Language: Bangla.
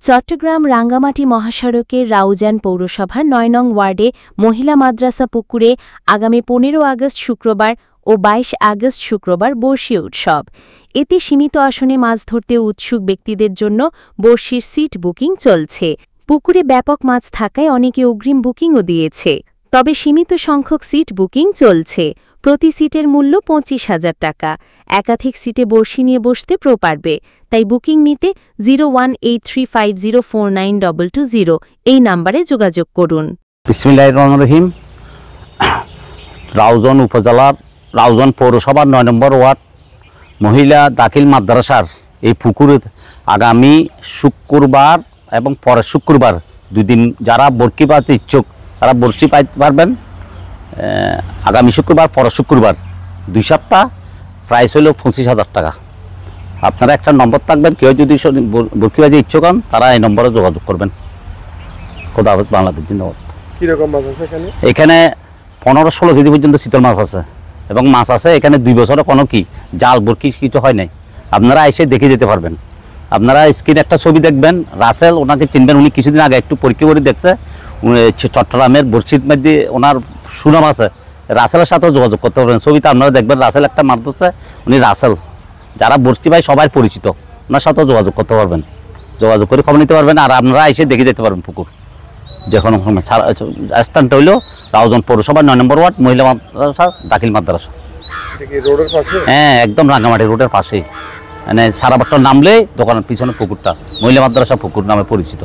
চট্টগ্রাম রাঙ্গামাটি মহাসড়কের রাউজান পৌরসভার ৯ নং ওয়ার্ডে মহিলা মাদ্রাসা পুকুরে আগামী ১৫ আগস্ট শুক্রবার ও ২২ আগস্ট শুক্রবার বর্ষি উৎসব। এতে সীমিত আসনে মাছ ধরতে উৎসুক ব্যক্তিদের জন্য বর্ষির সিট বুকিং চলছে। পুকুরে ব্যাপক মাছ থাকায় অনেকে অগ্রিম বুকিংও দিয়েছে। তবে সীমিত সংখ্যক সিট বুকিং চলছে। প্রতি সিটের মূল্য ২৫,০০০ টাকা। একাধিক সিটে বর্ষি নিয়ে বসতে পারবে। তাই বুকিং নিতে 018350492220 এই নম্বরে যোগাযোগ করুন। বিসমিল্লাহির রহমানির রহিম। রাউজান উপজেলার রাউজান পৌরসভার ৯ নম্বর ওয়ার্ড মহিলা দাখিল মাদ্রাসার এই পুকুরে আগামী শুক্রবার এবং পরের শুক্রবার ২ দিন যারা বর্ষি পাইতে ইচ্ছুক তারা বর্ষি পাইতে পারবেন। আগামী শুক্রবার পরের শুক্রবার ২ সপ্তাহ প্রাইস হলো ২৫,০০০ টাকা। আপনারা একটা নম্বর থাকবেন, কেউ যদি বর্ষি পাইতে ইচ্ছুক হন তারা এই নম্বরে যোগাযোগ করবেন। খোদা হাফেজ। বাংলাদেশ জিন্দাবাদ। কিরকম মাছ আছে এখানে? এখানে ১৫-১৬ কেজি পর্যন্ত শীতল মাছ আছে এবং মাছ আছে এখানে ২ বছরে কোনো কি জাল বর্ষি কিছু হয় নাই। আপনারা এসে দেখে যেতে পারবেন। আপনারা স্ক্রিনে একটা ছবি দেখবেন, রাসেল ওনাকে চিনবেন। উনি কিছুদিন আগে একটু পরীক্ষা করে দেখছে, চট্টগ্রামের বর্ষির মধ্যে ওনার সুনাম আছে। রাসেলের সাথেও যোগাযোগ করতে পারবেন। ছবিতে আপনারা দেখবেন রাসেল একটা মাছ ধরছে, উনি রাসেল। যারা বর্ষি ভাই সবাই পরিচিত, ওনার সাথেও যোগাযোগ করতে পারবেন, যোগাযোগ করে খবর নিতে পারবেন। আর আপনারা এসে দেখে যেতে পারবেন পুকুর। যখন স্থানটা হইল রাউজান পৌরসভার ৯ নম্বর ওয়ার্ড মহিলা মাদ্রাসা দাখিল মাদ্রাসা। হ্যাঁ, একদম রাঙ্গামাটি রোডের পাশেই। মানে সারা বাট্টা নামলে দোকানের পিছনে পুকুরটা মহিলা মাদ্রাসা পুকুর নামে পরিচিত।